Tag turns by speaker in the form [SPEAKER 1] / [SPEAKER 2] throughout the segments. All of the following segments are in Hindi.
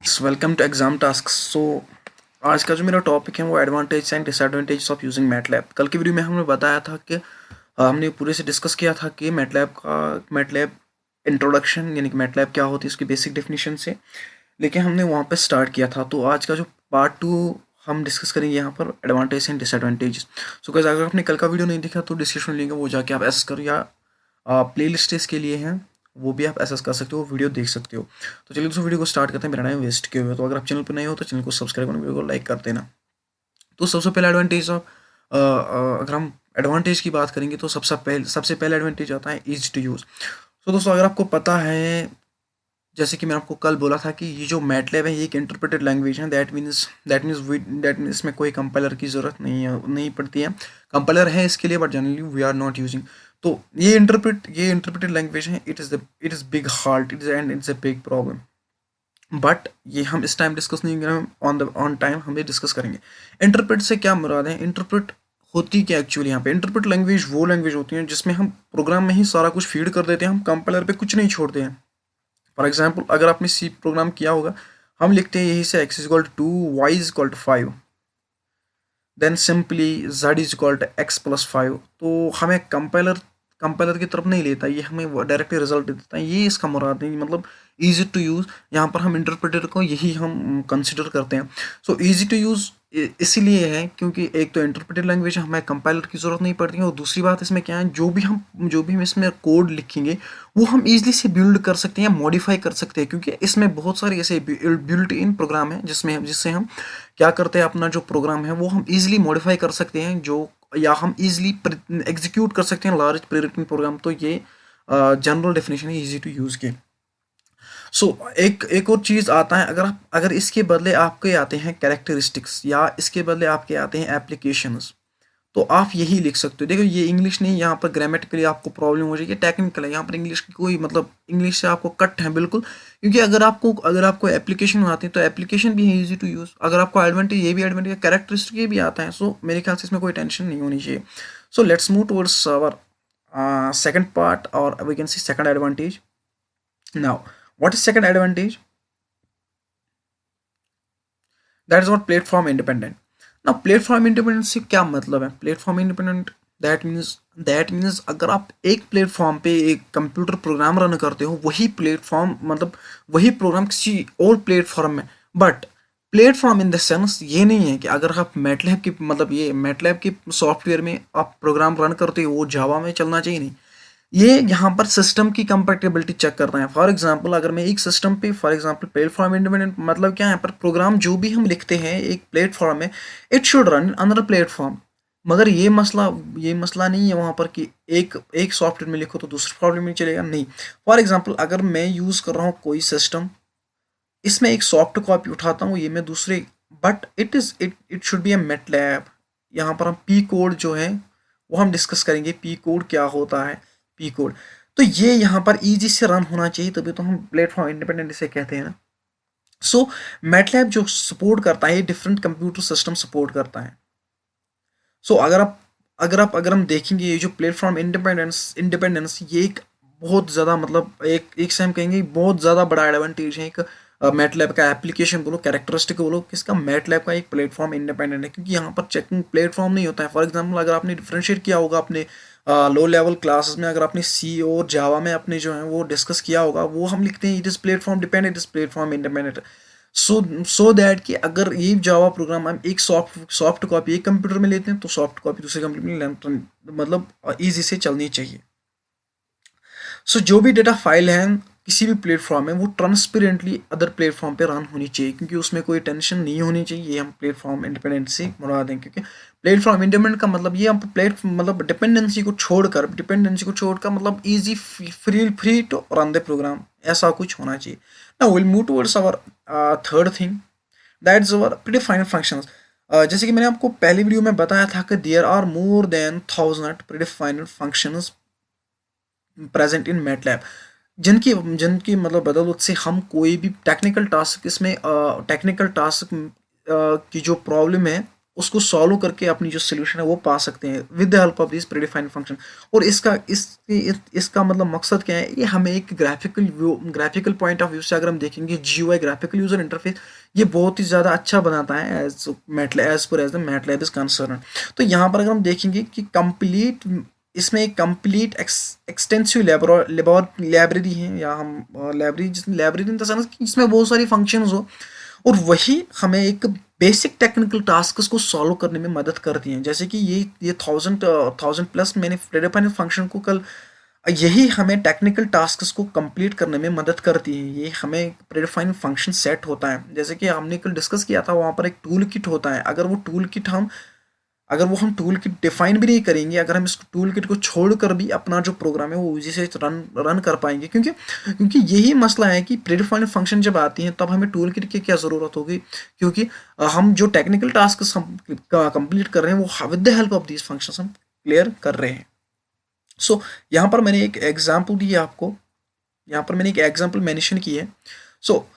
[SPEAKER 1] Welcome to exam task. आज का जो मेरा टॉपिक है वो advantage and disadvantage of using MATLAB. कल की वीडियो में हमने बताया था कि हमने पूरे से डिस्कस किया था कि मैटलैब इंट्रोडक्शन यानी कि मैटलैब क्या होती है उसकी बेसिक डेफिनेशन से लेकिन हमने वहाँ पे स्टार्ट किया था। तो आज का जो पार्ट 2 हम डिस्कस करेंगे यहाँ पर advantage and disadvantage. So guys, अगर आपने कल का वीडियो नहीं देखा तो डिस्क्रिप्शन लिंक है वो जाके आप एस करो या प्ले लिस्ट इसके लिए हैं वो भी आप एसेस कर सकते हो, वीडियो देख सकते हो। तो चलिए दोस्तों वीडियो को स्टार्ट करते हैं मेरा टाइम वेस्ट किए हुए। तो अगर आप चैनल पर नए हो तो चैनल को सब्सक्राइब करना, वीडियो को लाइक कर देना। तो सबसे पहला एडवांटेज ऑफ अगर हम एडवांटेज की बात करेंगे तो सबसे पहले एडवांटेज आता है ईजी टू यूज़। तो दोस्तों अगर आपको पता है, जैसे कि मैंने आपको कल बोला था कि ये जो मैटलैब है ये एक इंटरप्रेटेड लैंग्वेज है। दैट मीन्स इसमें कोई कंपाइलर की ज़रूरत नहीं पड़ती है। कंपाइलर है इसके लिए but generally we are not using. तो ये इंटरप्रेटेड लैंग्वेज है। It is big heart it is and it's a big problem. But ये हम इस टाइम डिस्कस नहीं करेंगे, ऑन टाइम हम ये डिस्कस करेंगे। इंटरप्रेट से क्या मुराद है? इंटरप्रेट होती क्या एक्चुअली यहाँ पे? इंटरप्रेट लैंग्वेज वो लैंग्वेज होती है जिसमें हम प्रोग्राम में ही सारा कुछ फीड कर देते हैं, हम कंपाइलर पे कुछ नहीं छोड़ते हैं। फॉर एग्जाम्पल अगर आपने सी प्रोग्राम किया होगा, हम लिखते हैं यही से x is equal to 2, y is equal to 5, then simply z is equal to x plus 5। तो हमें कंपाइलर की तरफ नहीं लेता, ये हमें डायरेक्टली रिजल्ट दे देता है। ये इसका मुराद है, मतलब ईजी टू यूज़। यहाँ पर हम इंटरप्रेटर को यही हम कंसिडर करते हैं। सो ईजी टू यूज़ इसीलिए है क्योंकि एक तो इंटरप्रेटेड लैंग्वेज हमें कंपाइलर की ज़रूरत नहीं पड़ती है, और दूसरी बात इसमें क्या है, जो भी हम इसमें कोड लिखेंगे वो हम ईजिली से बिल्ड कर सकते हैं, मॉडिफाई कर सकते हैं, क्योंकि इसमें बहुत सारे ऐसे बिल्ट इन प्रोग्राम है जिससे हम क्या करते हैं, अपना जो प्रोग्राम है वो हम इजीली मॉडिफाई कर सकते हैं, जो या हम इजीली एग्जीक्यूट कर सकते हैं लार्ज प्री रिटन प्रोग्राम। तो ये जनरल डेफिनेशन है ईजी टू यूज़ की। सो एक और चीज़ आता है, अगर इसके बदले आपके आते हैं कैरेक्टरिस्टिक्स या इसके बदले आपके आते हैं एप्लीकेशंस, तो आप यही लिख सकते हो। देखो ये इंग्लिश नहीं, यहाँ पर ग्रामेटिकली आपको प्रॉब्लम हो जाएगी, टेक्निकल है। यहाँ पर इंग्लिश की कोई मतलब इंग्लिश से आपको कट है बिल्कुल, क्योंकि अगर आपको एप्लीकेशन आती है तो एप्लीकेशन भी है ईजी टू यूज़। अगर आपको एडवांटेज ये भी एडवांटेज कैरेक्टरिस्टिक ये भी आता है। सो मेरे ख्याल से इसमें कोई टेंशन नहीं होनी चाहिए। So let's move towards our second part, और we can see second advantage now. What is second advantage? That is not platform independent. ना प्लेटफॉर्म इंडिपेंडेंट से क्या मतलब है? प्लेटफॉर्म इंडिपेंडेंट दैट मीन्स अगर आप एक प्लेटफॉर्म पे एक कंप्यूटर प्रोग्राम रन करते हो, वही प्लेटफॉर्म मतलब वही प्रोग्राम किसी और प्लेटफॉर्म में, but platform in the sense ये नहीं है कि अगर आप मैटलैब की मतलब ये मैटलैब के सॉफ्टवेयर में आप प्रोग्राम रन करते हो वो जावा में चलना चाहिए, नहीं। ये यहाँ पर सिस्टम की कंपैटिबिलिटी चेक करना है। फॉर एग्जांपल अगर मैं एक सिस्टम पे, फॉर एग्जांपल प्लेटफॉर्म इंडिपेंडेंट मतलब क्या है, यहाँ पर प्रोग्राम जो भी हम लिखते हैं एक प्लेटफॉर्म में, it should run another platform. मगर ये मसला नहीं है वहाँ पर कि एक एक सॉफ्टवेयर में लिखो तो दूसरे सॉफ्टवेयर में चलेगा, नहीं। फॉर एग्जांपल अगर मैं यूज़ कर रहा हूँ कोई सिस्टम, इसमें एक सॉफ्ट कॉपी उठाता हूँ ये मैं दूसरे, but it should be A MATLAB. यहाँ पर हम पी कोड जो है वो हम डिस्कस करेंगे, पी कोड क्या होता है, पी कोड। तो ये यहाँ पर इजी से रन होना चाहिए, तभी तो हम प्लेटफॉर्म इंडिपेंडेंट इसे कहते हैं ना। सो मैटलैब जो सपोर्ट करता है डिफरेंट कंप्यूटर सिस्टम सपोर्ट करता है। सो अगर हम देखेंगे ये जो प्लेटफॉर्म इंडिपेंडेंस ये एक बहुत ज़्यादा मतलब एक से हम कहेंगे बहुत ज़्यादा बड़ा एडवांटेज है एक मैटलैब का। एप्लीकेशन बोलो, कैरेक्टरिस्टिक बोलो, किसका? मैटलैब का एक प्लेटफॉर्म इंडिपेंडेंट है, क्योंकि यहाँ पर चेकिंग प्लेटफॉर्म नहीं होता है। फॉर एग्जांपल अगर आपने डिफरेंशिएट किया होगा अपने लो लेवल क्लासेस में, अगर आपने सी और जावा में अपने जो है वो डिस्कस किया होगा, वो हम लिखते हैं it is platform dependent, it is platform independent. So that कि अगर ये जावा प्रोग्राम हम एक सॉफ्ट कॉपी एक कंप्यूटर में लेते हैं तो सॉफ्ट कॉपी दूसरे कंप्यूटर में मतलब ईजी से चलनी चाहिए। सो जो भी डेटा फाइल है किसी भी प्लेटफॉर्म में वो ट्रांसपेरेंटली अदर प्लेटफॉर्म पे रन होनी चाहिए, क्योंकि उसमें कोई टेंशन नहीं होनी चाहिए। ये हम प्लेटफॉर्म इंडिपेंडेंट से मुराद हैं, क्योंकि प्लेटफॉर्म इंडिपेंडेंट का मतलब ये हम मतलब डिपेंडेंसी को छोड़कर मतलब easy free to run the program, ऐसा कुछ होना चाहिए। Now will move towards our third thing, that is our predefined functions. जैसे कि मैंने आपको पहली वीडियो में बताया था कि there are more than 1000 predefined functions present in MATLAB, जिनकी जिनकी मतलब बदौलत से हम कोई भी टेक्निकल टास्क की जो प्रॉब्लम है उसको सॉल्व करके अपनी जो सोल्यूशन है वो पा सकते हैं with the help of this predefined function. और इसका मतलब मकसद क्या है, ये हमें एक ग्राफिकल पॉइंट ऑफ व्यू से अगर हम देखेंगे, GUI ग्राफिकल यूजर इंटरफेस ये बहुत ही ज़्यादा अच्छा बनाता है as the MATLAB is concern. तो यहाँ पर अगर हम देखेंगे कि इसमें एक कंप्लीट एक्सटेंसिव लाइब्रेरी है, या हम लाइब्रेरी इन द सेंस कि इसमें बहुत सारी फंक्शंस हो, और वही हमें एक बेसिक टेक्निकल टास्क को सॉल्व करने में मदद करती हैं। जैसे कि ये थाउजेंड प्लस मैंने प्रीडिफाइंड फंक्शन को कल, यही हमें टेक्निकल टास्क को कंप्लीट करने में मदद करती है। ये हमें प्रीडिफाइंड फंक्शन सेट होता है, जैसे कि हमने कल डिस्कस किया था, वहाँ पर एक टूल किट होता है। अगर वो हम टूल किट डिफाइन भी नहीं करेंगे, अगर हम इस टूल किट को छोड़कर भी अपना जो प्रोग्राम है वो इजी से रन कर पाएंगे, क्योंकि यही मसला है कि प्रीडिफाइंड फंक्शन जब आती हैं तब हमें टूल किट की क्या ज़रूरत होगी, क्योंकि हम जो टेक्निकल टास्क कंप्लीट कर रहे हैं वो with the help of these functions हम क्लियर कर रहे हैं। सो यहाँ पर मैंने एक एग्जाम्पल दी है आपको, यहाँ पर मैंने एक एग्जाम्पल मेंशन की है। सो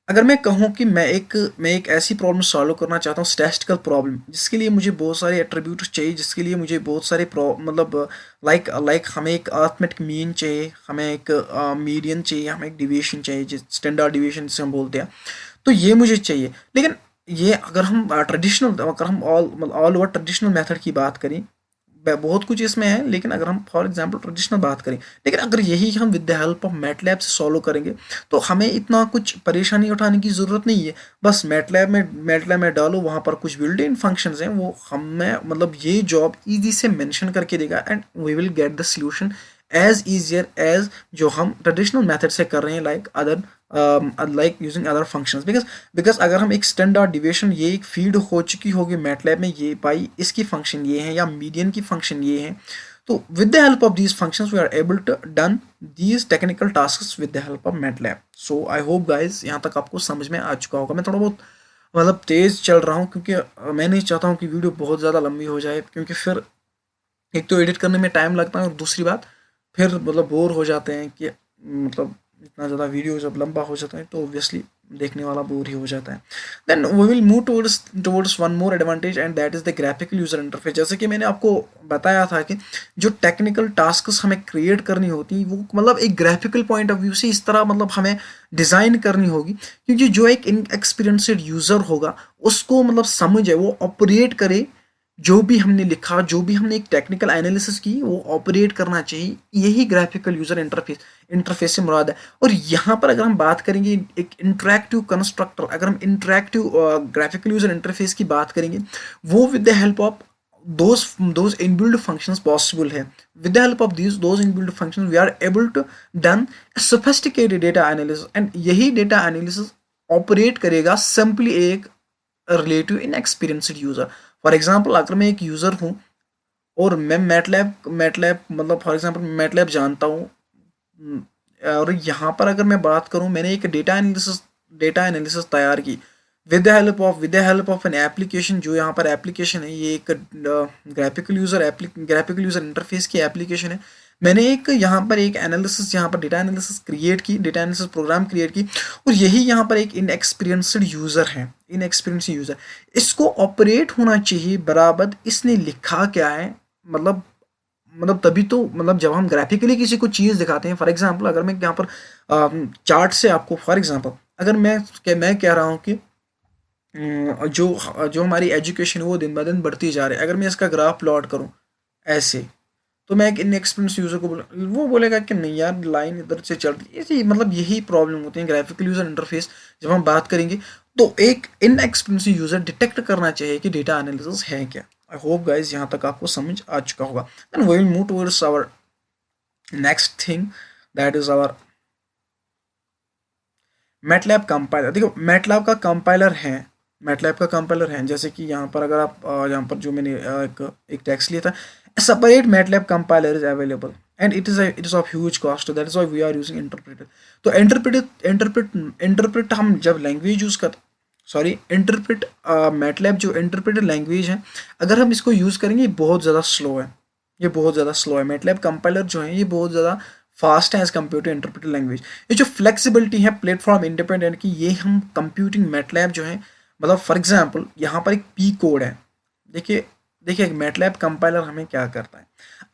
[SPEAKER 1] अगर मैं कहूँ कि मैं एक ऐसी प्रॉब्लम सॉल्व करना चाहता हूँ, स्टैटिस्टिकल प्रॉब्लम, जिसके लिए मुझे बहुत सारे एट्रीब्यूट्स चाहिए, जिसके लिए मुझे बहुत सारे मतलब लाइक हमें एक अरिथमेटिक मीन चाहिए, हमें एक मीडियन चाहिए, हमें एक डिविएशन चाहिए, जिस स्टैंडर्ड डिविएशन जिसे हम बोलते हैं, तो ये मुझे चाहिए। लेकिन ये अगर हम ऑल ओवर ट्रेडिशनल मेथड की बात करें, बहुत कुछ इसमें है, लेकिन अगर हम फॉर एग्जांपल ट्रेडिशनल बात करें, लेकिन अगर यही हम with the help of MATLAB से सॉल्व करेंगे तो हमें इतना कुछ परेशानी उठाने की ज़रूरत नहीं है। बस मैटलैब में डालो, वहाँ पर कुछ बिल्ट इन फंक्शंस हैं, वो हमें मतलब ये जॉब इजी से मेंशन करके देगा, and we will get the solution as easier as जो हम ट्रेडिशनल मेथड से कर रहे हैं, like using other functions. Because अगर हम एक स्टैंडर्ड डिविएशन, ये एक फीड हो चुकी होगी मैटलैब में, ये पाई इसकी फंक्शन ये है या मीडियन की फंक्शन ये है, तो with the help of these functions we are able to done these technical tasks with the help of MATLAB. So I hope guys यहाँ तक आपको समझ में आ चुका होगा। मैं थोड़ा बहुत मतलब तेज़ चल रहा हूँ, क्योंकि मैं नहीं चाहता हूँ कि वीडियो बहुत ज़्यादा लंबी हो जाए, क्योंकि फिर एक तो एडिट करने में टाइम लगता है, और दूसरी बात फिर मतलब बोर हो जाते हैं कि मतलब इतना ज़्यादा वीडियो जब लंबा हो जाता है तो ऑब्वियसली देखने वाला बोर ही हो जाता है। Then we will move towards one more advantage, and that is the graphical user interface. जैसे कि मैंने आपको बताया था कि जो टेक्निकल टास्क्स हमें क्रिएट करनी होती वो मतलब एक ग्राफिकल पॉइंट ऑफ व्यू से इस तरह मतलब हमें डिज़ाइन करनी होगी, क्योंकि जो एक इनएक्सपीरियंस्ड यूज़र होगा उसको मतलब समझ है, वो ऑपरेट करे, जो भी हमने लिखा, जो भी हमने एक टेक्निकल एनालिसिस की, वो ऑपरेट करना चाहिए। यही ग्राफिकल यूजर इंटरफेस से मुराद है। और यहाँ पर अगर हम बात करेंगे एक इंटरैक्टिव कंस्ट्रक्टर, अगर हम इंटरैक्टिव ग्राफिकल यूजर इंटरफेस की बात करेंगे, वो with the help of those inbuilt functions possible है। with the help of those inbuilt functions we are able to done a sophisticated data analysis, and यही data analysis ऑपरेट करेगा सिंपली एक relative inexperienced user. For example अगर मैं एक यूजर हूँ और मैं मैटलैब मतलब फॉर एग्जांपल मैटलैब जानता हूँ, और यहाँ पर अगर मैं बात करूँ, मैंने एक डेटा एनालिसिस तैयार की with the help of an application. जो यहाँ पर एप्लीकेशन है, ये एक ग्राफिकल यूजर इंटरफेस की एप्लीकेशन है। मैंने एक यहाँ पर एक एनालिसिस, यहाँ पर डेटा एनालिसिस प्रोग्राम क्रिएट की, और यही यहाँ पर एक इनएक्सपीरियंस्ड यूज़र इसको ऑपरेट होना चाहिए बराबर इसने लिखा क्या है, मतलब तभी तो मतलब जब हम ग्राफिकली किसी को चीज़ दिखाते हैं। फॉर एग्जांपल अगर मैं यहाँ पर चार्ट से आपको, फॉर एग्जांपल अगर मैं कह रहा हूँ कि जो हमारी एजुकेशन है वो दिन ब दिन बढ़ती जा रही है, अगर मैं इसका ग्राफ प्लॉट करूँ ऐसे, तो मैं एक इनएक्सपीरियंस यूज़र को वो बोलेगा कि नहीं यार लाइन इधर से चल रही है। मतलब यही प्रॉब्लम होती है ग्राफिकल यूज़र इंटरफेस जब हम बात करेंगे, तो एक इनएक्सपीरियंस यूज़र डिटेक्ट करना चाहिए कि डेटा एनालिसिस है क्या। आई होप गाइज यहाँ तक आपको समझ आ चुका होगा। Then we will move towards our next thing, that is our MATLAB compiler. देखो मैटलैब का कंपाइलर है, जैसे कि यहाँ पर अगर आप यहाँ पर जो मैंने एक टेक्स्ट लिया था, separate MATLAB compiler is available and it is of huge cost, that is why we are using interpreter। तो इंटरप्रेट हम जब लैंग्वेज यूज़ कर इंटरप्रेट मैटलैब जो इंटरप्रेटर लैंग्वेज है, अगर हम इसको यूज़ करेंगे, ये बहुत ज़्यादा स्लो है। मैटलैब कंपाइलर जो है ये बहुत ज़्यादा फास्ट है as compare to interpreter language. ये जो फ्लेक्सिबिलिटी है प्लेटफॉर्म इंडिपेंडेंट की, ये हम कंप्यूटिंग मैटलैब जो है मतलब फॉर एग्जांपल यहाँ पर एक पी कोड है। देखिए देखिए मैटलैब कंपाइलर हमें क्या करता है।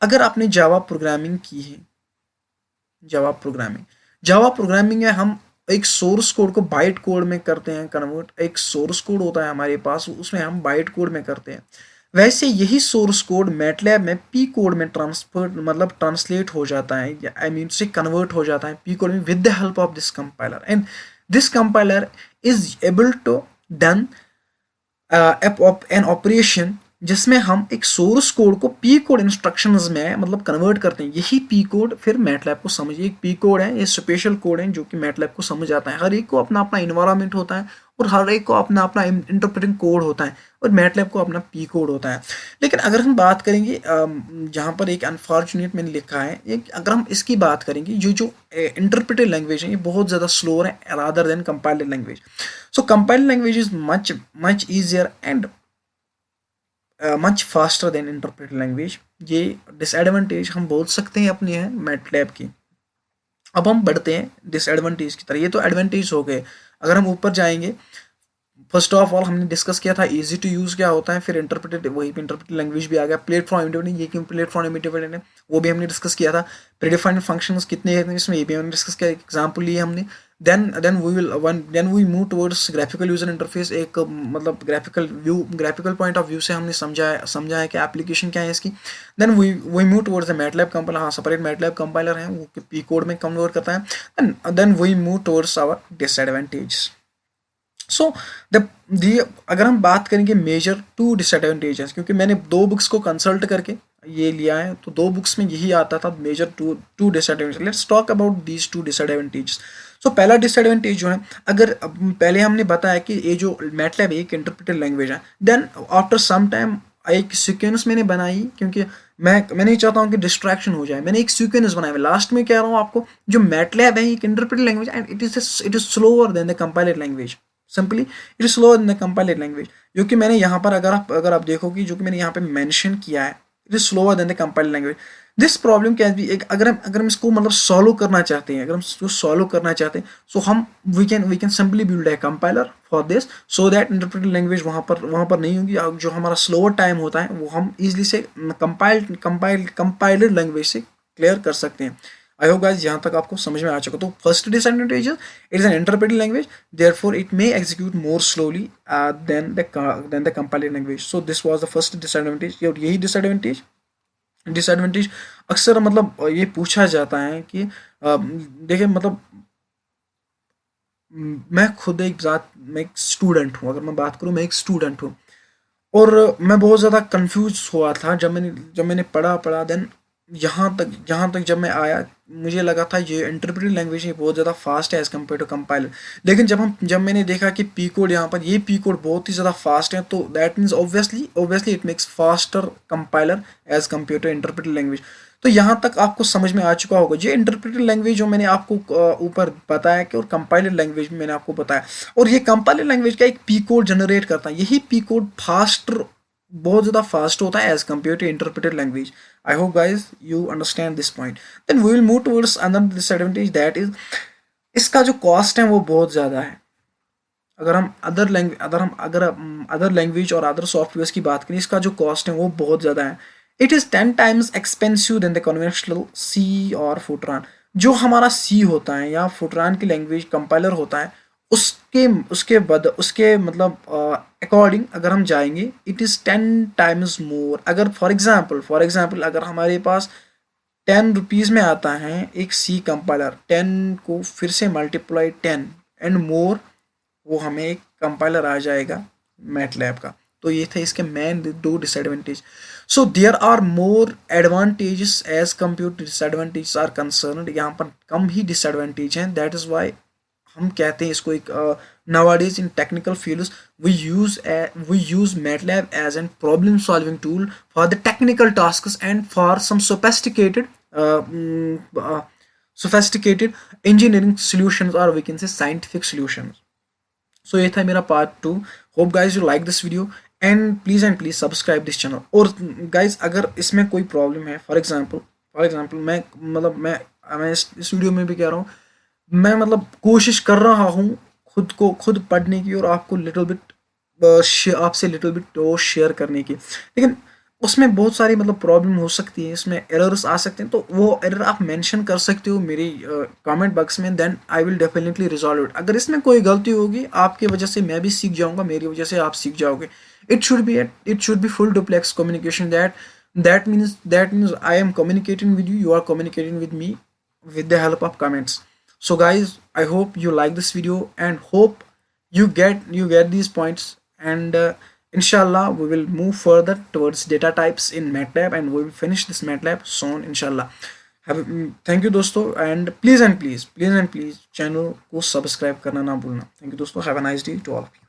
[SPEAKER 1] अगर आपने जावा प्रोग्रामिंग की है, जावा प्रोग्रामिंग में हम एक सोर्स कोड को बाइट कोड में करते हैं कन्वर्ट। एक सोर्स कोड होता है हमारे पास, उसमें हम बाइट कोड में करते हैं। वैसे यही सोर्स कोड मैटलैब में पी कोड में ट्रांसफर मतलब ट्रांसलेट हो जाता है, या आई मीन से कन्वर्ट हो जाता है पी कोड में with the help of this compiler. And this compiler is able to done an operation जिसमें हम एक सोर्स कोड को पी कोड इंस्ट्रक्शंस में मतलब कन्वर्ट करते हैं। यही पी कोड फिर मैटलैब को समझिए, एक पी कोड है, ये स्पेशल कोड है जो कि मैटलैब को समझ आता है। हर एक को अपना अपना इन्वायरमेंट होता है और हर एक को अपना अपना इंटरप्रेटिंग कोड होता है, और मैटलैब को अपना पी कोड होता है। लेकिन अगर हम बात करेंगे जहाँ पर एक अनफॉर्चुनेट मैंने लिखा है, एक अगर हम इसकी बात करेंगे, जो इंटरप्रेटेड लैंग्वेज है ये बहुत ज़्यादा स्लोअर है rather than compiled language. So compiled language is much easier and much faster than interpreted language. ये डिसएडवांटेज हम बोल सकते हैं अपने हैं मैटलैब की। अब हम बढ़ते हैं डिसएडवांटेज की तरह। ये तो एडवांटेज हो गए। अगर हम ऊपर जाएंगे, फर्स्ट ऑफ ऑल हमने डिस्कस किया था इजी टू यूज़ क्या होता है, फिर इंटरप्रेटेड, वही पे इंटरप्रेटेड लैंग्वेज भी आ गया। प्लेटफॉर्म इंडिपेंडेंट, ये क्यों प्लेटफॉर्म इंडिपेंडेंट है वो भी हमने डिस्कस किया था। प्रीडिफाइंड फंक्शंस कितने हैं इसमें, ये भी हमने डिस्कस किया, एग्जांपल लिए हमने। Then we move towards graphical user interface. एक मतलब ग्राफिकल पॉइंट ऑफ व्यू से हमने समझा है कि एप्लीकेशन क्या है इसकी। Then we move towards the MATLAB compiler. हाँ, सेपरेट मैटलैब कंपाइलर है, वो पी कोड में कन्वर्ट करता है। Then we move towards our disadvantage. So the अगर हम बात करेंगे मेजर टू डिसएडवांटेजेस, क्योंकि मैंने दो बुक्स को कंसल्ट करके ये लिया है, तो दो बुक्स में यही आता था major two disadvantage. Let's talk about these two disadvantages. So पहला डिसएडवांटेज जो है, अगर पहले हमने बताया कि ये जो मैटलैब एक इंटरप्रेटेड लैंग्वेज है, देन आफ्टर सम टाइम एक सीक्वेंस मैंने बनाई, क्योंकि मैं नहीं चाहता हूँ कि डिस्ट्रैक्शन हो जाए। मैंने एक सीक्वेंस बनाया, मैं लास्ट में कह रहा हूँ आपको, जो मैटलैब है एक interpreted language and it is slower then the compiler language. Simply it is slower in the compiler language, जो कि मैंने यहाँ पर अगर आप देखोगे, जो कि मैंने यहाँ पे मेंशन किया है, it is slower then the compiler language. This problem can be, एक अगर हम इसको मतलब सॉल्व करना चाहते हैं, अगर हम इसको सॉल्व करना चाहते हैं, सो हम we can simply build a compiler for this, so that interpreted language वहाँ पर नहीं होगी। जो हमारा स्लोअर टाइम होता है वो हम इजिली से कंपाइलर लैंग्वेज से क्लियर कर सकते हैं। आई होप गाइस यहाँ तक आपको समझ में आ चुका। तो first disadvantage, it is an interpreted language, therefore it may execute more slowly than the compiler language. So this was the first disadvantage. और यही डिसएडवांटेज अक्सर मतलब ये पूछा जाता है कि देखिए मतलब मैं एक स्टूडेंट हूँ। अगर मैं बात करूँ, मैं एक स्टूडेंट हूँ, और मैं बहुत ज़्यादा कंफ्यूज हुआ था जब मैंने पढ़ा। देन यहाँ तक जब मैं आया, मुझे लगा था ये इंटरप्रेटेड लैंग्वेज है बहुत ज़्यादा फास्ट है एज़ कम्पेयर टू कंपाइलर। लेकिन जब मैंने देखा कि पी कोड यहाँ पर, ये पी कोड बहुत ही ज़्यादा फास्ट है, तो that means obviously it makes faster compiler as compare to interpreted language. तो यहाँ तक आपको समझ में आ चुका होगा, ये इंटरप्रेटेड लैंग्वेज जो मैंने आपको ऊपर बताया कि, और कंपाइलर लैंग्वेज भी मैंने आपको बताया, और ये कंपाइलर लैंग्वेज का एक पी कोड जनरेट करता है। यही पी कोड बहुत ज़्यादा फास्ट होता है as compare to interpreted language. I hope guys you understand this point. Then we will move towards another disadvantage, that is इसका जो कॉस्ट है वो बहुत ज़्यादा है। अगर हम अदर लैंग्वेज और अदर सॉफ्टवेयर की बात करें, इसका जो कॉस्ट है वो बहुत ज़्यादा है। It is 10 times expensive than the conventional C और फुटरान। जो हमारा सी होता है या फुटरान की लैंग्वेज कंपाइलर होता है, उसके मतलब अकॉर्डिंग अगर हम जाएंगे, इट इज़ 10 टाइम्स मोर। अगर फॉर एग्जाम्पल अगर हमारे पास 10 रुपीज़ में आता है एक सी कंपाइलर, 10 को फिर से मल्टीप्लाई 10 एंड मोर, वो हमें एक कंपाइलर आ जाएगा मैटलैब का। तो ये थे इसके मेन दो disadvantage. So there are more advantages as compare to disadvantages are concerned. यहाँ पर कम ही डिसएडवांटेज हैं, दैट इज वाई हम कहते हैं इसको एक nowadays in technical fields we use MATLAB as a problem solving tool for the technical tasks and for some sophisticated engineering solutions, or we can say scientific solutions. So ये था मेरा part 2। Hope guys you like this video and please subscribe this channel. और गाइज अगर इसमें कोई प्रॉब्लम है, फॉर एग्जांपल मैं इस वीडियो में भी कह रहा हूँ, मैं मतलब कोशिश कर रहा हूँ खुद पढ़ने की और आपको लिटिल बिट आपसे लिटिल बिट वो शेयर करने की, लेकिन उसमें बहुत सारी मतलब प्रॉब्लम हो सकती है, इसमें एरर्स आ सकते हैं, तो वो एरर आप मेंशन कर सकते हो मेरी कमेंट बॉक्स में, then I will definitely resolve it. अगर इसमें कोई गलती होगी आपकी वजह से मैं भी सीख जाऊंगा, मेरी वजह से आप सीख जाओगे। It should be full duplex communication, that means I am communicating with you, you are communicating with me with the help of comments. So guys, I hope you like this video and hope you get these points, and inshallah we will move further towards data types in MATLAB, and we will finish this MATLAB soon inshallah. Thank you दोस्तों, and please and please channel को सब्सक्राइब करना ना भूलना। थैंक यू दोस्तों, have a nice day to all of you.